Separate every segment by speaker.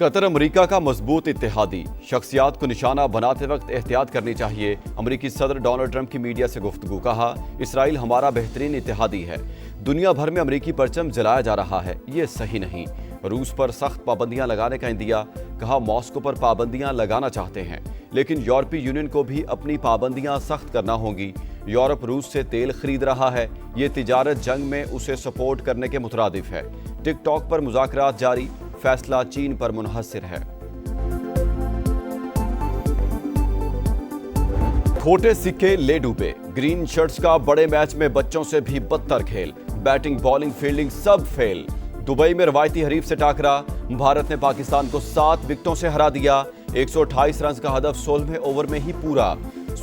Speaker 1: قطر امریکہ کا مضبوط اتحادی، شخصیات کو نشانہ بناتے وقت احتیاط کرنی چاہیے۔ امریکی صدر ڈونلڈ ٹرمپ کی میڈیا سے گفتگو، کہا اسرائیل ہمارا بہترین اتحادی ہے۔ دنیا بھر میں امریکی پرچم جلایا جا رہا ہے، یہ صحیح نہیں۔ روس پر سخت پابندیاں لگانے کا عندیہ، کہا ماسکو پر پابندیاں لگانا چاہتے ہیں لیکن یورپی یونین کو بھی اپنی پابندیاں سخت کرنا ہوں گی۔ یورپ روس سے تیل خرید رہا ہے، یہ تجارت جنگ میں اسے سپورٹ کرنے کے مترادف ہے۔ ٹک ٹاک پر مذاکرات جاری، فیصلہ چین پر منحصر ہے۔ کھوٹے سکے لے ڈوبے، گرین شرٹس کا بڑے میچ میں بچوں سے بھی بدتر کھیل، بیٹنگ بالنگ فیلڈنگ سب فیل۔ دبئی میں روایتی حریف سے ٹاکرا، بھارت نے پاکستان کو 7 وکٹوں سے ہرا دیا۔ 128 رنز کا ہدف 16ویں اوور میں ہی پورا۔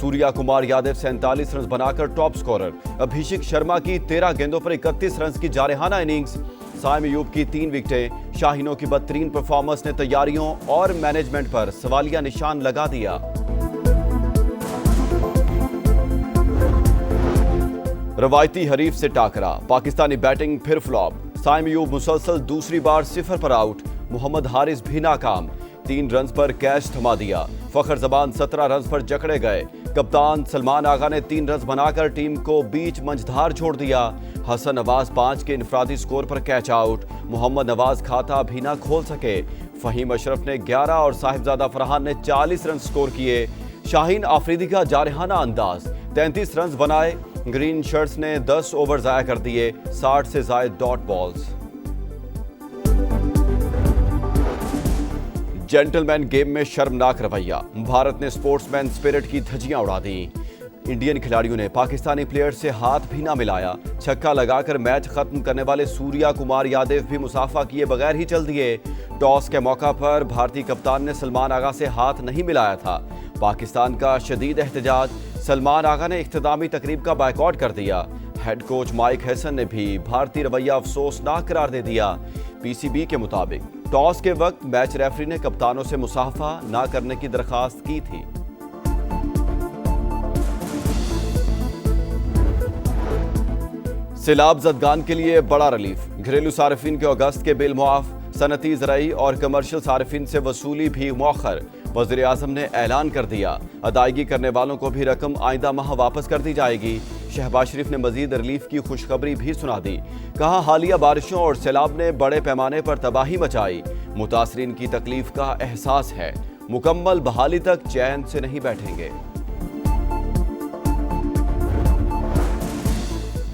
Speaker 1: سوریا کمار یادو 47 رنز بنا کر ٹاپ سکورر۔ ابھیشیک شرما کی 13 گیندوں پر 31 رنز کی جارحانہ اننگز۔ سائم ایوب کی 3 وکٹیں۔ شاہینوں کی بدترین پرفارمنس نے تیاریوں اور مینجمنٹ پر سوالیہ نشان لگا دیا۔ روایتی حریف سے ٹاکرا، پاکستانی بیٹنگ پھر فلاپ۔ سائم ایوب مسلسل دوسری بار 0 پر آؤٹ۔ محمد حارث بھی ناکام، 3 رنز پر کیچ تھما دیا۔ فخر زمان 17 رنز پر جکڑے گئے۔ کپتان سلمان آغا نے 3 رنز بنا کر ٹیم کو بیچ منجھدار چھوڑ دیا۔ حسن نواز 5 کے انفرادی سکور پر کیچ آؤٹ۔ محمد نواز کھاتا بھی نہ کھول سکے۔ فہیم اشرف نے 11 اور صاحبزادہ فرحان نے 40 رنز سکور کیے۔ شاہین آفریدی کا جارحانہ انداز، 33 رنز بنائے۔ گرین شرٹس نے 10 اوور ضائع کر دیے، 60 سے زائد ڈاٹ بالز۔ جینٹل مین گیم میں شرمناک رویہ، بھارت نے سپورٹس مین سپرٹ کی دھجیاں اڑا دیں۔ انڈین کھلاڑیوں نے پاکستانی پلیئر سے ہاتھ بھی نہ ملایا۔ چھکا لگا کر میچ ختم کرنے والے سوریا کمار یادو بھی مصافحہ کیے بغیر ہی چل دیے۔ ٹاس کے موقع پر بھارتی کپتان نے سلمان آغا سے ہاتھ نہیں ملایا تھا۔ پاکستان کا شدید احتجاج، سلمان آغا نے اختتامی تقریب کا بائیکاٹ کر دیا۔ ہیڈ کوچ مائک ہیسن نے بھی بھارتی رویہ افسوسناک قرار دے دیا۔ پی سی بی کے مطابق ٹاس کے وقت میچ ریفری نے کپتانوں سے مصافحہ نہ کرنے کی درخواست کی تھی۔ سیلاب زدگان کے لیے بڑا ریلیف، گھریلو صارفین کے اگست کے بل معاف، صنعتی زرعی اور کمرشل صارفین سے وصولی بھی مؤخر۔ وزیر اعظم نے اعلان کر دیا، ادائیگی کرنے والوں کو بھی رقم آئندہ ماہ واپس کر دی جائے گی۔ شہباز شریف نے مزید ریلیف کی خوشخبری بھی سنا دی، کہا حالیہ بارشوں اور سیلاب نے بڑے پیمانے پر تباہی مچائی، متاثرین کی تکلیف کا احساس ہے، مکمل بحالی تک چین سے نہیں بیٹھیں گے۔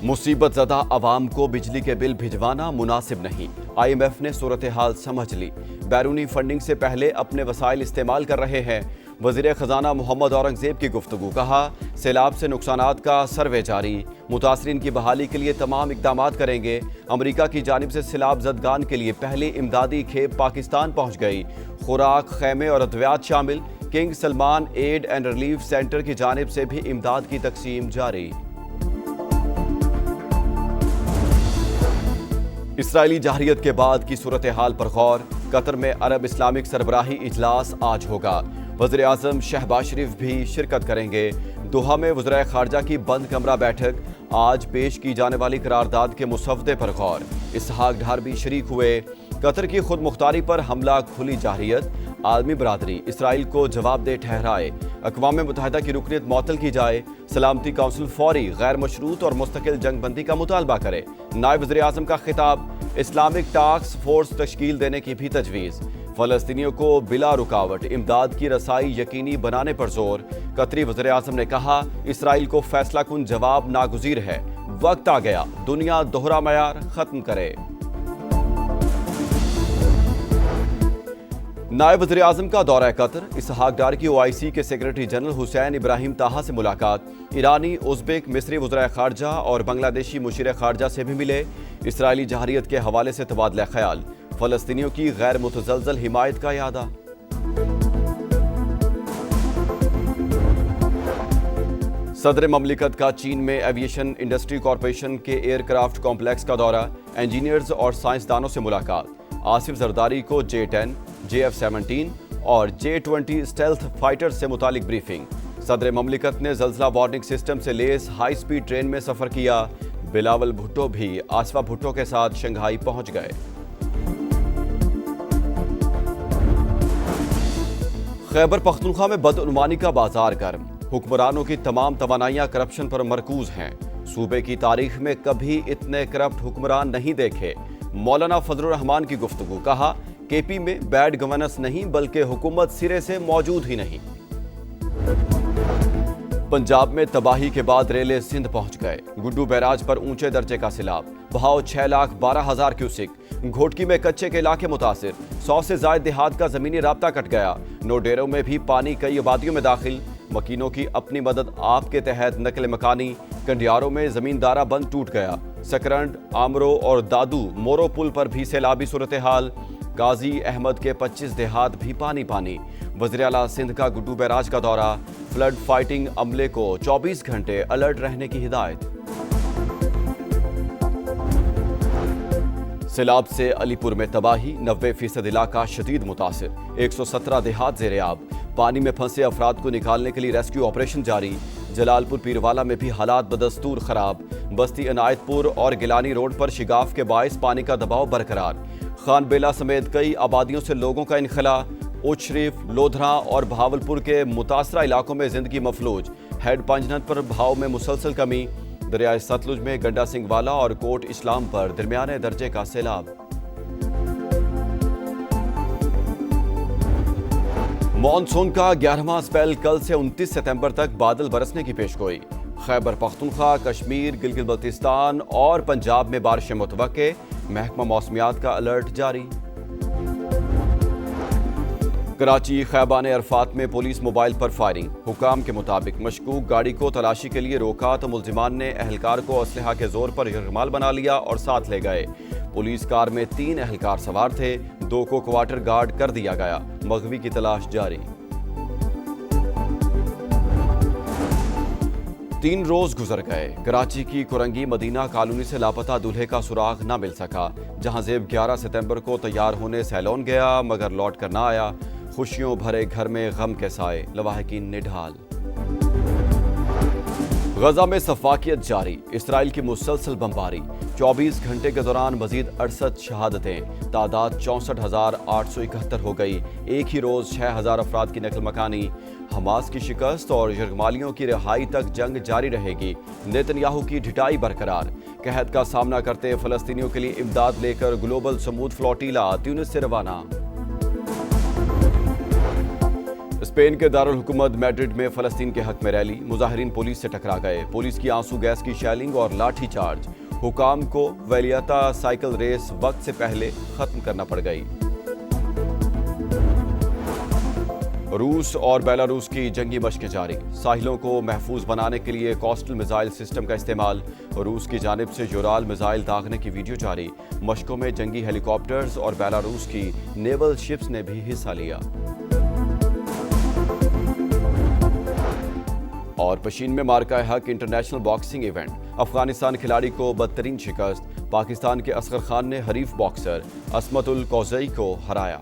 Speaker 1: مصیبت زدہ عوام کو بجلی کے بل بھجوانا مناسب نہیں، آئی ایم ایف نے صورتحال سمجھ لی، بیرونی فنڈنگ سے پہلے اپنے وسائل استعمال کر رہے ہیں۔ وزیر خزانہ محمد اورنگزیب کی گفتگو، کہا سیلاب سے نقصانات کا سروے جاری، متاثرین کی بحالی کے لیے تمام اقدامات کریں گے۔ امریکہ کی جانب سے سیلاب زدگان کے لیے پہلی امدادی کھیپ پاکستان پہنچ گئی، خوراک، خیمے اور ادویات شامل۔ King Salman aid and relief centre کی جانب سے بھی امداد کی تقسیم جاری۔ اسرائیلی جارحیت کے بعد کی صورتحال پر غور، قطر میں عرب اسلامک سربراہی اجلاس آج ہوگا، وزیر اعظم شہباز شریف بھی شرکت کریں گے۔ دوحہ میں وزرائے خارجہ کی بند کمرہ بیٹھک، آج پیش کی جانے والی قرارداد کے مسودے پر غور، اسحاق ڈھار بھی شریک ہوئے۔ قطر کی خود مختاری پر حملہ، کھلی جارحیت، عالمی برادری اسرائیل کو جواب دہ ٹھہرائے، اقوام متحدہ کی رکنیت معطل کی جائے، سلامتی کونسل فوری غیر مشروط اور مستقل جنگ بندی کا مطالبہ کرے۔ نائب وزیر اعظم کا خطاب، اسلامک ٹاسک فورس تشکیل دینے کی بھی تجویز، فلسطینیوں کو بلا رکاوٹ امداد کی رسائی یقینی بنانے پر زور۔ قطری وزیر اعظم نے کہا اسرائیل کو فیصلہ کن جواب ناگزیر ہے، وقت آ گیا دنیا دوہرا معیار ختم کرے۔ نائب وزیر اعظم کا دورہ قطر، اسحاق ڈار کی OIC کے سیکرٹری جنرل حسین ابراہیم طاہا سے ملاقات، ایرانی، ازبک، مصری وزرائے خارجہ اور بنگلہ دیشی مشیر خارجہ سے بھی ملے۔ اسرائیلی جارحیت کے حوالے سے تبادلہ خیال، فلسطینیوں کی غیر متزلزل حمایت کا اعادہ۔ صدر مملکت کا چین میں ایویشن انڈسٹری کارپوریشن کے ایئر کرافٹ کمپلیکس کا دورہ، انجینئرز اور سائنسدانوں سے ملاقات۔ آصف زرداری کو J-10، JF-17 اور J-20 اسٹیلتھ فائٹر سے متعلق بریفنگ۔ صدر مملکت نے زلزلہ وارننگ سسٹم سے لیس ہائی سپیڈ ٹرین میں سفر کیا۔ بلاول بھٹو بھی آصفہ بھٹو کے ساتھ شنگھائی پہنچ گئے۔ خیبر پختونخوا میں بدعنوانی کا بازار گرم، حکمرانوں کی تمام توانائیاں کرپشن پر مرکوز ہیں۔ صوبے کی تاریخ میں کبھی اتنے کرپٹ حکمران نہیں دیکھے۔ مولانا فضل الرحمان کی گفتگو، کہا کے پی میں بیڈ گورننس نہیں بلکہ حکومت سرے سے موجود ہی نہیں۔ پنجاب میں تباہی کے بعد ریلے سندھ پہنچ گئے، گڈو بیراج پر اونچے درجے کا سیلاب، بہاؤ 6,12,000 کیوسک۔ گھوٹکی میں کچے کے علاقے متاثر، 100 سے زائد دیہات کا زمینی رابطہ کٹ گیا۔ نو ڈیروں میں بھی پانی کئی آبادیوں میں داخل، مکینوں کی اپنی مدد آپ کے تحت نقل مکانی۔ کنڈیاروں میں زمیندارہ بند ٹوٹ گیا، سکرنڈ، آمرو اور دادو مورو پل پر بھی سیلابی صورتحال۔ قاضی احمد کے 25 دیہات بھی پانی۔ وزیراعلیٰ سندھ کا گڈو بیراج کا دورہ، فلڈ فائٹنگ عملے کو 24 گھنٹے الرٹ رہنے کی ہدایت۔ سیلاب سے علی پور میں تباہی، 90% علاقہ شدید متاثر، 117 دیہات زیر آب۔ پانی میں پھنسے افراد کو نکالنے کے لیے ریسکیو آپریشن جاری۔ جلال پور پیروالا میں بھی حالات بدستور خراب، بستی عنایت پور اور گیلانی روڈ پر شگاف کے باعث پانی کا دباؤ برقرار۔ خان بیلا سمیت کئی آبادیوں سے لوگوں کا انخلا، اوچھ شریف، لودھراں اور بہاولپور کے متاثرہ علاقوں میں زندگی مفلوج۔ ہیڈ پنجنت پر بہاؤ میں مسلسل کمی، دریائے ستلج میں گنڈا سنگھ والا اور کوٹ اسلام پر درمیانے درجے کا سیلاب۔ مون سون کا 11واں اسپیل کل سے 29 ستمبر تک بادل برسنے کی پیشگوئی۔ خیبر پختونخوا، کشمیر، گلگت بلتستان اور پنجاب میں بارشیں متوقع، محکمہ موسمیات کا الرٹ جاری۔ کراچی خیبان عرفات میں پولیس موبائل پر فائرنگ، حکام کے مطابق مشکوک گاڑی کو تلاشی کے لیے روکا تو ملزمان نے اہلکار کو اسلحہ کے زور پر یرغمال بنا لیا اور ساتھ لے گئے۔ پولیس کار میں 3 اہلکار سوار تھے، 2 کو کوارٹر گارڈ کر دیا گیا، مغوی کی تلاش جاری۔ 3 روز گزر گئے، کراچی کی کورنگی مدینہ کالونی سے لاپتہ دولہے کا سراغ نہ مل سکا۔ جہاں زیب 11 ستمبر کو تیار ہونے سیلون گیا مگر لوٹ کر نہ آیا، خوشیوں بھرے گھر میں غم کے سائے، لواحقین نے ڈھال۔ غزہ میں سفاکیت جاری، اسرائیل کی مسلسل بمباری، 24 گھنٹے کے دوران مزید 68 شہادتیں، تعداد 64,871 ہو گئی۔ ایک ہی روز 6,000 افراد کی نقل مکانی۔ حماس کی شکست اور یرغمالیوں کی رہائی تک جنگ جاری رہے گی، نیتن یاہو کی ڈھٹائی برقرار۔ قحط کا سامنا کرتے فلسطینیوں کے لیے امداد لے کر گلوبل سمود فلوٹیلا تیونس سے روانہ۔ اسپین کے دارالحکومت میڈرڈ میں فلسطین کے حق میں ریلی، مظاہرین پولیس سے ٹکرا گئے، پولیس کی آنسو گیس کی شیلنگ اور لاٹھی چارج۔ حکام کو ویلیتا سائیکل ریس وقت سے پہلے ختم کرنا پڑ گئی۔ روس اور بیلاروس کی جنگی مشقیں جاری، ساحلوں کو محفوظ بنانے کے لیے کوسٹل میزائل سسٹم کا استعمال۔ روس کی جانب سے یورال میزائل داغنے کی ویڈیو جاری۔ مشقوں میں جنگی ہیلی کاپٹرز اور بیلاروس کی نیول شپس نے بھی حصہ لیا۔ اور پشین میں مارکہ حق انٹرنیشنل باکسنگ ایونٹ، افغانستان کھلاڑی کو بدترین شکست، پاکستان کے اصغر خان نے حریف باکسر عصمت القوزئی کو ہرایا۔